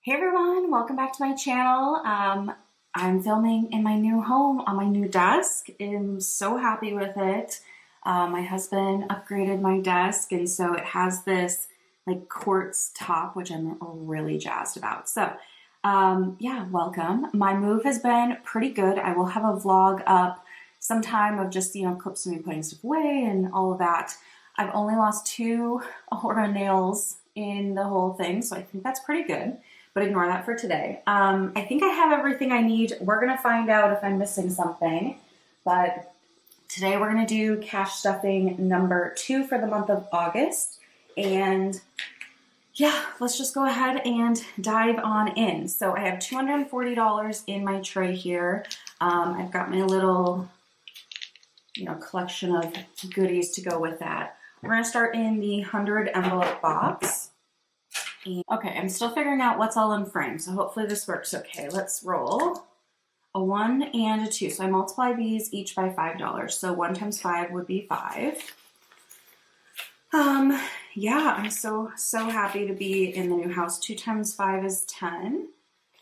Hey everyone, welcome back to my channel. I'm filming in my new home on my new desk. I'm so happy with it. My husband upgraded my desk and so it has this like quartz top, which I'm really jazzed about. So yeah, welcome. My move has been pretty good. I will have a vlog up sometime of just, clips of me putting stuff away and all of that. I've only lost 2 nails in the whole thing, so I think that's pretty good. But ignore that for today. I think I have everything I need. We're gonna find out if I'm missing something, but today we're gonna do cash stuffing number 2 for the month of August. And yeah, let's just go ahead and dive on in. So I have $240 in my tray here. I've got my little, collection of goodies to go with that. We're gonna start in the 100 envelope box. Okay, I'm still figuring out what's all in frame, so hopefully this works okay. Let's roll a 1 and a 2. So I multiply these each by $5. So 1 times 5 would be 5. Yeah, I'm so happy to be in the new house. 2 times 5 is 10.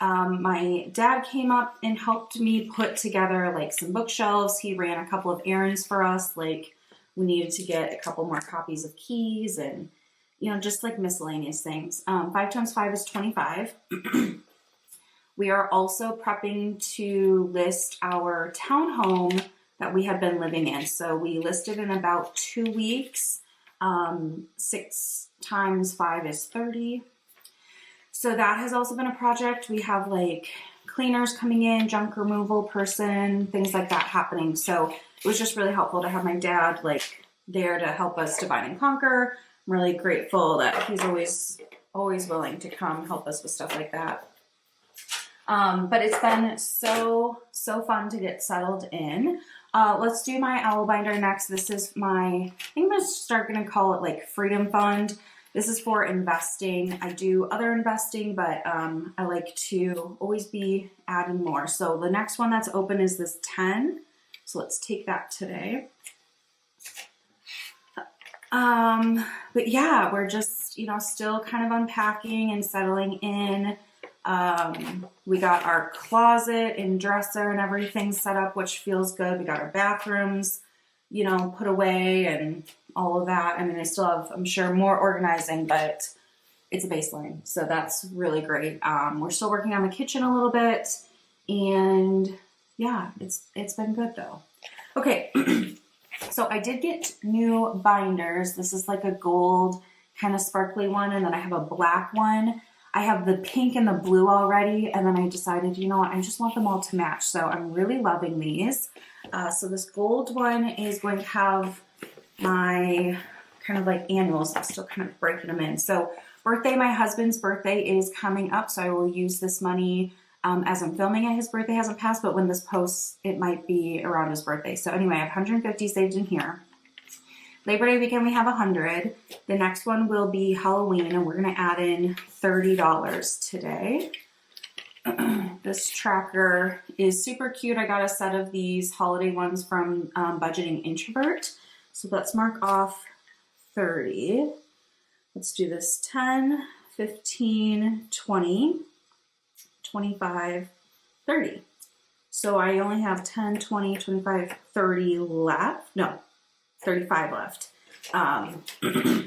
My dad came up and helped me put together like some bookshelves. He ran a couple of errands for us. Like we needed to get a couple more copies of keys and just like miscellaneous things. 5 times 5 is 25. We are also prepping to list our townhome that we have been living in. So we listed in about 2 weeks. 6 times 5 is 30. So that has also been a project. We have like cleaners coming in, junk removal person, things like that happening. So it was just really helpful to have my dad like there to help us divide and conquer. I'm really grateful that he's always willing to come help us with stuff like that. But it's been so fun to get settled in. Let's do my owl binder next. This is I think I'm going to call it like Freedom Fund. This is for investing. I do other investing, but I like to always be adding more. So the next one that's open is this 10. So let's take that today. But yeah, we're just, still kind of unpacking and settling in. We got our closet and dresser and everything set up, which feels good. We got our bathrooms, put away and all of that. I mean, I still have, I'm sure, more organizing, but it's a baseline. So that's really great. We're still working on the kitchen a little bit and yeah, it's been good though. Okay. So I did get new binders. This is like a gold kind of sparkly one, and then I have a black one. I have the pink and the blue already, and then I decided, you know what, I just want them all to match. So I'm really loving these. So this gold one is going to have my kind of like annuals. I'm still kind of breaking them in. So my husband's birthday is coming up, so I will use this money as I'm filming it. His birthday hasn't passed, but when this posts, it might be around his birthday. So anyway, I have 150 saved in here. Labor Day weekend, we have 100. The next one will be Halloween, and we're going to add in $30 today. This tracker is super cute. I got a set of these holiday ones from Budgeting Introvert. So let's mark off 30. Let's do this 10, 15, 20. 25, 30. So I only have 10, 20, 25, 30 left. No, 35 left.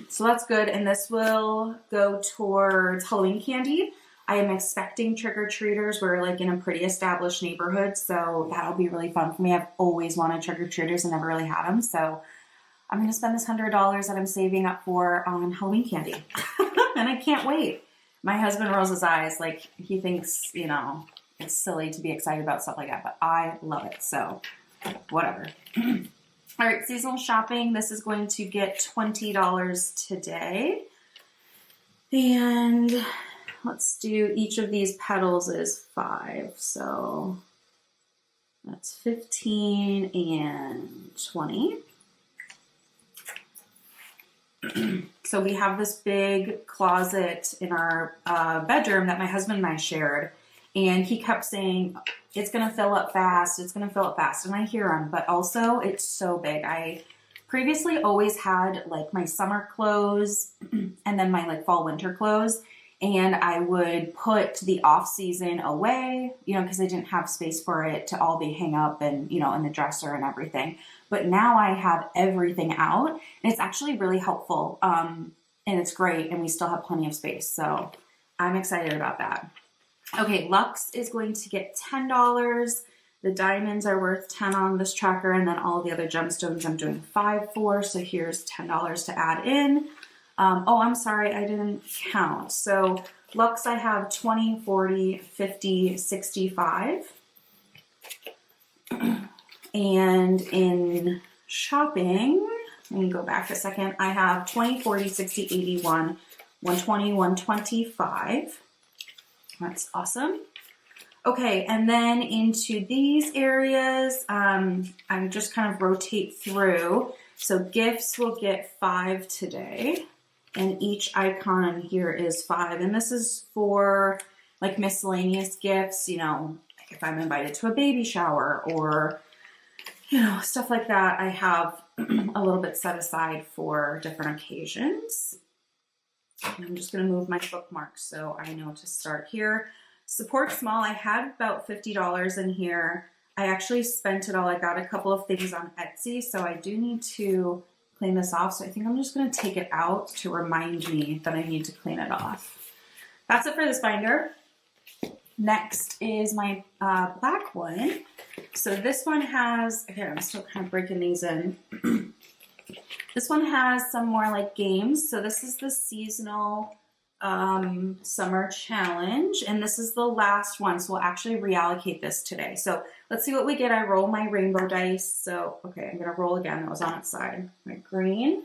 So that's good. And this will go towards Halloween candy. I am expecting trick-or-treaters. We're like in a pretty established neighborhood, so that'll be really fun for me. I've always wanted trick-or-treaters and never really had them. So I'm going to spend this $100 that I'm saving up for on Halloween candy. And I can't wait. My husband rolls his eyes like he thinks, it's silly to be excited about stuff like that, but I love it. So whatever. All right, seasonal shopping. This is going to get $20 today. And let's do each of these petals is 5. So that's 15 and 20. So we have this big closet in our bedroom that my husband and I shared, and he kept saying, it's going to fill up fast, it's going to fill up fast, and I hear him, but also it's so big. I previously always had like my summer clothes and then my like fall winter clothes, and I would put the off season away, you know, because I didn't have space for it to all be hang up and, you know, in the dresser and everything. But now I have everything out, and it's actually really helpful. And it's great, and we still have plenty of space. So I'm excited about that. Okay, Lux is going to get $10. The diamonds are worth 10 on this tracker, and then all the other gemstones I'm doing 5 for. So here's $10 to add in. Oh, I'm sorry, I didn't count. So Lux, I have 20, 40, 50, 65. And in shopping, let me go back a second. I have 20, 40, 60, 81, 120, 125. That's awesome. Okay, and then into these areas, I'm just kind of rotate through. So gifts will get 5 today, and each icon here is 5. And this is for like miscellaneous gifts, you know, like if I'm invited to a baby shower or, you know, stuff like that. I have a little bit set aside for different occasions. And I'm just going to move my bookmarks so I know to start here. Support small. I had about $50 in here. I actually spent it all. I got a couple of things on Etsy, so I do need to clean this off. So I think I'm just going to take it out to remind me that I need to clean it off. That's it for this binder. Next is my black one. So this one has, here, I'm still kind of breaking these in. This one has some more like games. So this is the seasonal summer challenge, and this is the last one, so we'll actually reallocate this today. So let's see what we get. I roll my rainbow dice. So okay, I'm gonna roll again. That was on its side. My green,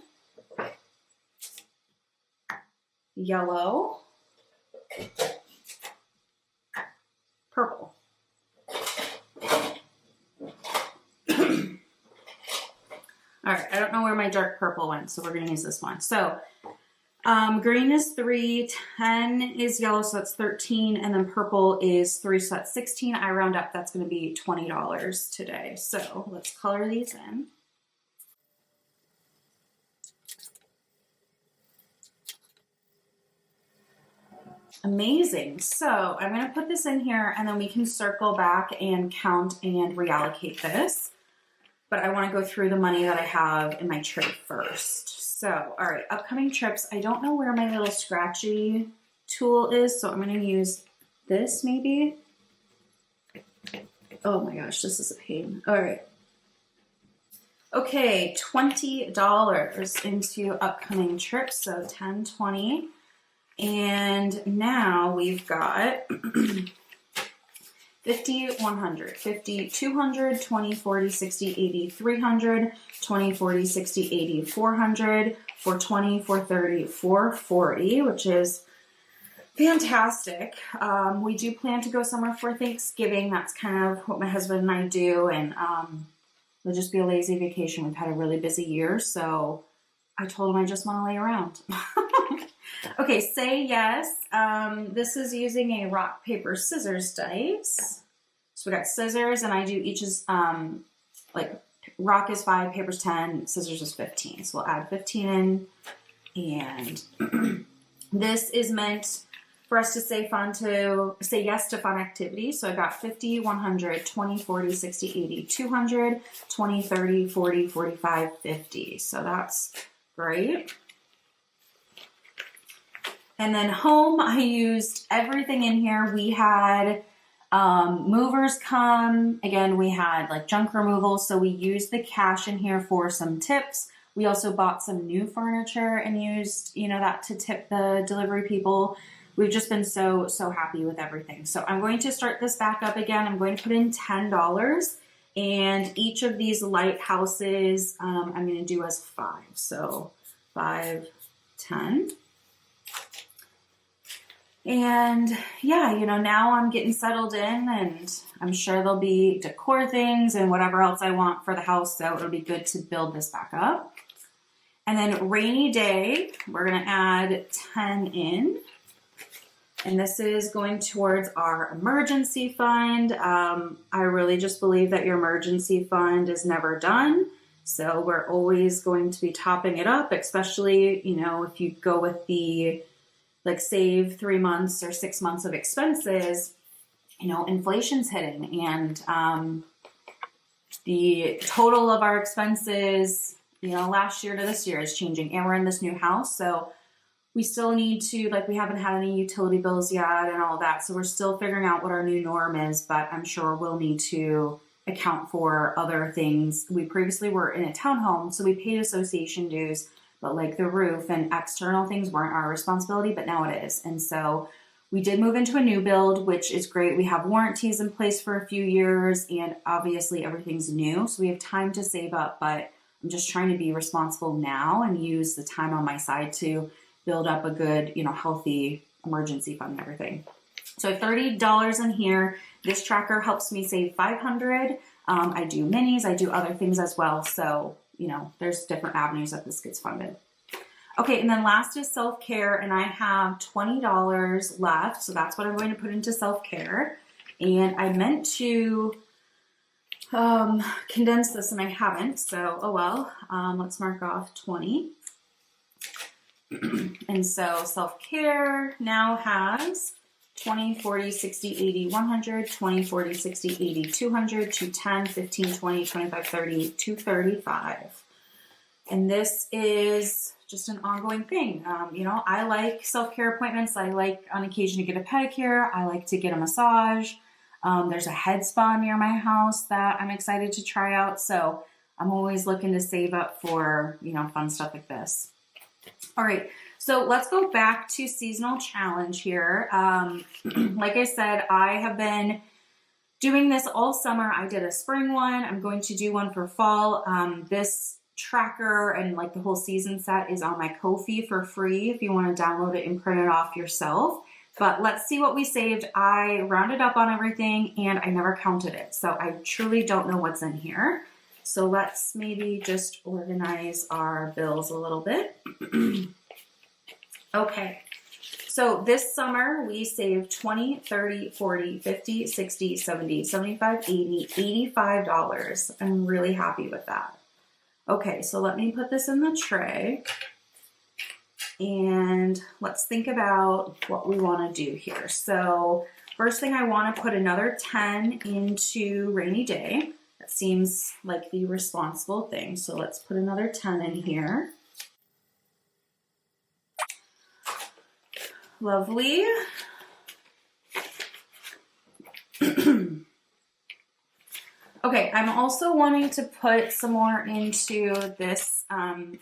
yellow, purple. All right, I don't know where my dark purple went, so we're gonna use this one. So green is 3, 10 is yellow, so that's 13, and then purple is 3, so that's 16. I round up, that's going to be $20 today. So let's color these in. Amazing. So I'm going to put this in here, and then we can circle back and count and reallocate this. But I want to go through the money that I have in my tray first. So, all right, upcoming trips. I don't know where my little scratchy tool is, so I'm going to use this maybe. Oh my gosh, this is a pain. All right. Okay, $20 into upcoming trips, so 10, 20. And now we've got 50, 100, 50, 200, 20, 40, 60, 80, 300, 20, 40, 60, 80, 400, 420, 430, 440, which is fantastic. We do plan to go somewhere for Thanksgiving. That's kind of what my husband and I do, and it'll just be a lazy vacation. We've had a really busy year, so I told him I just want to lay around. Okay, say yes. This is using a rock, paper, scissors dice. So we got scissors, and I do each is like rock is 5, paper's 10, scissors is 15. So we'll add 15 in, and this is meant for us to say yes to fun activities. So I got 50, 100, 20, 40, 60, 80, 200, 20, 30, 40, 45, 50. So that's great. And then home, I used everything in here. We had movers come. Again, we had like junk removal. So we used the cash in here for some tips. We also bought some new furniture and used, that to tip the delivery people. We've just been so happy with everything. So I'm going to start this back up again. I'm going to put in $10, and each of these lighthouses I'm going to do as 5. So 5, 10. And yeah, now I'm getting settled in, and I'm sure there'll be decor things and whatever else I want for the house. So it'll be good to build this back up. And then rainy day, we're going to add 10 in. And this is going towards our emergency fund. I really just believe that your emergency fund is never done. So we're always going to be topping it up, especially, if you go with the like save 3 months or 6 months of expenses, you know, inflation's hitting, and the total of our expenses, you know, last year to this year is changing, and we're in this new house. So we still need to, like, we haven't had any utility bills yet and all that. So we're still figuring out what our new norm is, but I'm sure we'll need to account for other things. We previously were in a townhome, so we paid association dues, but like the roof and external things weren't our responsibility, but now it is. And so we did move into a new build, which is great. We have warranties in place for a few years, and obviously everything's new. So we have time to save up, but I'm just trying to be responsible now and use the time on my side to build up a good, you know, healthy emergency fund and everything. So $30 in here. This tracker helps me save $500. I do minis, I do other things as well. So, you know, there's different avenues that this gets funded. Okay, and then last is self-care, and I have $20 left. So that's what I'm going to put into self-care. And I meant to condense this and I haven't. So, oh well, let's mark off 20. And so self-care now has 20, 40, 60, 80, 100, 20, 40, 60, 80, 200, 210, 15, 20, 25, 30, 235. And this is just an ongoing thing. You know, I like self-care appointments. I like on occasion to get a pedicure. I like to get a massage. There's a head spa near my house that I'm excited to try out. So I'm always looking to save up for, you know, fun stuff like this. All right, so let's go back to seasonal challenge here. Like I said, I have been doing this all summer. I did a spring one. I'm going to do one for fall. This tracker and like the whole season set is on my Ko-fi for free if you want to download it and print it off yourself. But let's see what we saved. I rounded up on everything and I never counted it. So I truly don't know what's in here. So let's maybe just organize our bills a little bit. Okay, so this summer we saved 20, 30, 40, 50, 60, 70, 75, 80, $85. I'm really happy with that. Okay, so let me put this in the tray and let's think about what we want to do here. So first thing, I want to put another 10 into rainy day. That seems like the responsible thing. So let's put another 10 in here. Lovely. Okay, I'm also wanting to put some more into this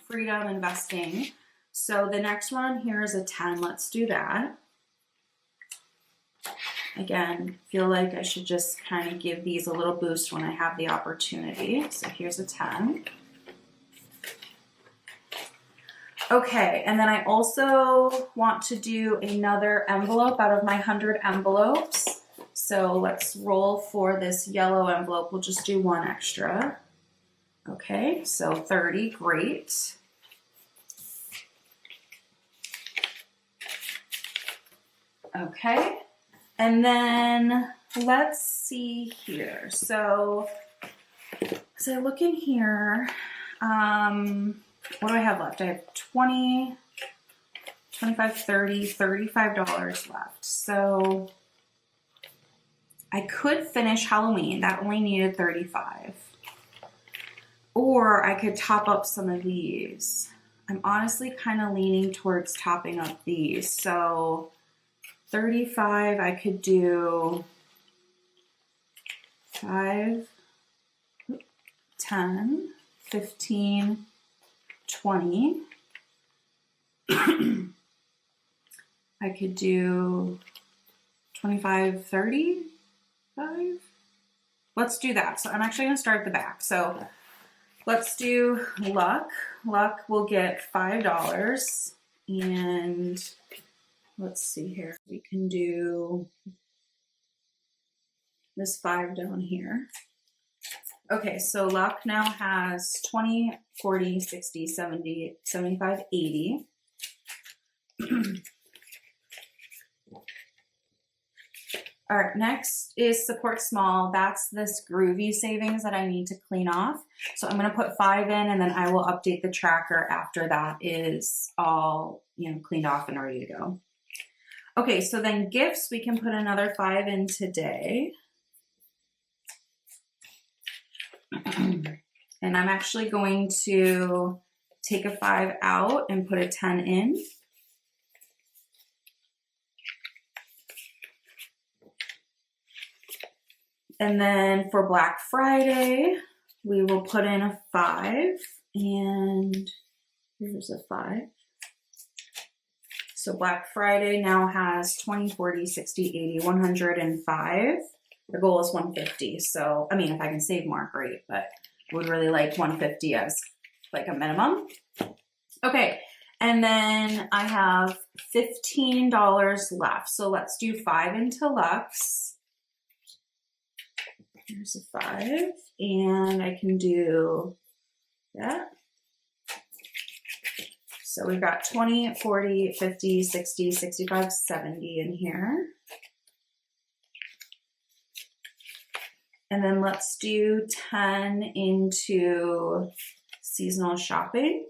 freedom investing. So the next one here is a 10. Let's do that. Again, feel like I should just kind of give these a little boost when I have the opportunity. So here's a 10. Okay, and then I also want to do another envelope out of my 100 envelopes. So let's roll for this yellow envelope. We'll just do one extra. Okay, so 30, great. Okay, and then let's see here. So as I look in here, what do I have left? I have 20, 25, 30, $35 left. So I could finish Halloween. That only needed 35. Or I could top up some of these. I'm honestly kind of leaning towards topping up these. So 35, I could do 5, 10, 15, 20. I could do 25, 35. Let's do that. So I'm actually going to start at the back. So let's do luck. Luck will get $5. And let's see here. We can do this 5 down here. Okay, so luck now has 20, 40, 60, 70, 75, 80. All right, next is support small. That's this groovy savings that I need to clean off. So I'm going to put 5 in, and then I will update the tracker after that is all, you know, cleaned off and ready to go. Okay, so then gifts, we can put another 5 in today. And I'm actually going to take a 5 out and put a 10 in. And then for Black Friday, we will put in a 5, and here's a 5. So Black Friday now has 20, 40, 60, 80, 105. The goal is 150. So, I mean, if I can save more, great, but I would really like 150 as like a minimum. Okay, and then I have $15 left. So let's do 5 into Lux. Here's a 5, and I can do that. So we've got 20, 40, 50, 60, 65, 70 in here. And then let's do 10 into seasonal shopping.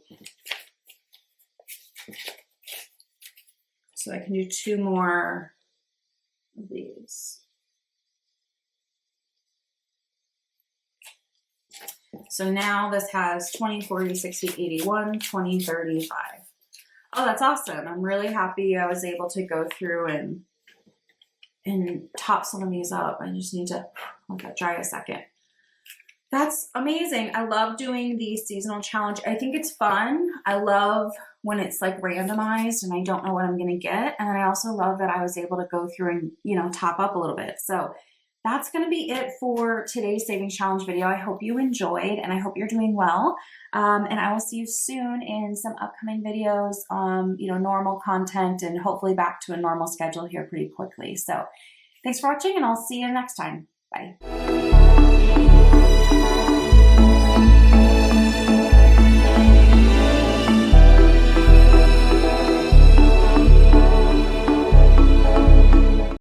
So I can do 2 more of these. So now this has 20, 40, 60, 81, 20, 35. Oh, that's awesome. I'm really happy I was able to go through and top some of these up. I just need to let that dry a second. That's amazing. I love doing the seasonal challenge. I think it's fun. I love when it's like randomized and I don't know what I'm going to get. And I also love that I was able to go through and, you know, top up a little bit. So that's going to be it for today's savings challenge video. I hope you enjoyed and I hope you're doing well. And I will see you soon in some upcoming videos, you know, normal content, and hopefully back to a normal schedule here pretty quickly. So thanks for watching, and I'll see you next time. Bye.